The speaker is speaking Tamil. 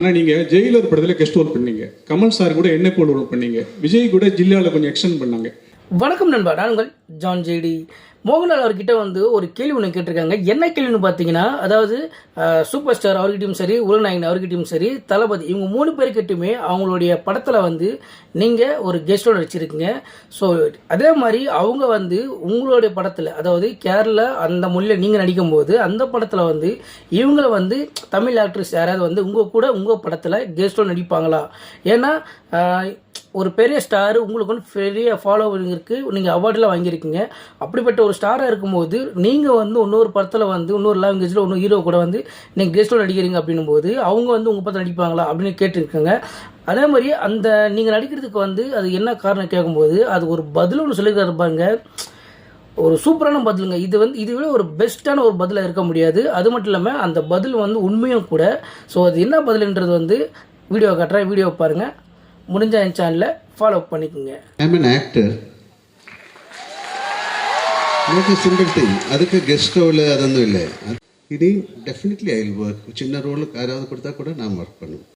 ஆனால் நீங்கள் ஜெயிலர் படத்தில் கெஸ்ட் ரோல் பண்ணீங்க, கமல் சார் கூட என்ன போல் ரோல் பண்ணீங்க, விஜய் கூட ஜில்லாவில் கொஞ்சம் எக்ஸ்டெண்ட் பண்ணாங்க. வணக்கம் நண்பா, நான் உங்கள் ஜான் ஜேடி. மோகன்லால் அவர்கிட்ட ஒரு கேள்வி ஒன்று கேட்டிருக்காங்க. என்ன கேள்வின்னு பார்த்தீங்கன்னா, அதாவது சூப்பர் ஸ்டார் அவர்கிட்டையும் சரி, உலகநாயகன் அவர்கிட்டையும் சரி, தளபதி இவங்க 3 பேருக்கிட்டுமே அவங்களுடைய படத்தில் நீங்கள் ஒரு கெஸ்ட் ரோல் நடிச்சிருக்கீங்க. ஸோ அதே மாதிரி அவங்க உங்களுடைய படத்தில், அதாவது கேரளா அந்த மொழியில் நீங்கள் நடிக்கும்போது அந்த படத்தில் இவங்களை தமிழ் ஆக்ட்ரஸ் யாராவது உங்கள் படத்தில் கெஸ்ட் ரோல் நடிப்பாங்களா? ஏன்னா ஒரு பெரிய ஸ்டார், உங்களுக்கு பெரிய ஃபாலோவரிங் இருக்குது, நீங்கள் அவார்டெலாம் வாங்கியிருக்கீங்க. அப்படிப்பட்ட ஒரு ஸ்டாராக இருக்கும்போது நீங்கள் இன்னொரு படத்தில் இன்னொரு லாங்குவேஜில் இன்னொரு ஹீரோ கூட நீங்கள் கெஸ்ட் ரோல் நடிக்கிறீங்க அப்படின்னும் போது அவங்க உங்கள் படத்தில் நடிப்பாங்களா அப்படின்னு கேட்டுருக்காங்க. அதே மாதிரி அந்த நீங்கள் நடிக்கிறதுக்கு அது என்ன காரணம் கேட்கும்போது அது ஒரு பதில் ஒன்று சொல்லிக்கிறாரு பாருங்க, ஒரு சூப்பரான பதிலுங்க. இது விட ஒரு பெஸ்ட்டான ஒரு பதிலாக இருக்க முடியாது. அது மட்டும் இல்லாமல் அந்த பதில் உண்மையும் கூட. ஸோ அது என்ன பதில்ன்றது வீடியோ காட்டுறேன், வீடியோ பாருங்கள். முடிஞ்ச என் சேனலை ஃபாலோ பண்ணிக்கோங்க. I'm an actor. Not a simple thing. அதுக்கு கெஸ்ட் ரோல் அதொന്നും இல்லை. இனி டெஃபினெட்லி ஐ வில் ஒர்க். சின்ன ரோலுக்கு யாராவது கொடுத்தா கூட நான் ஒர்க் பண்ணுவேன்.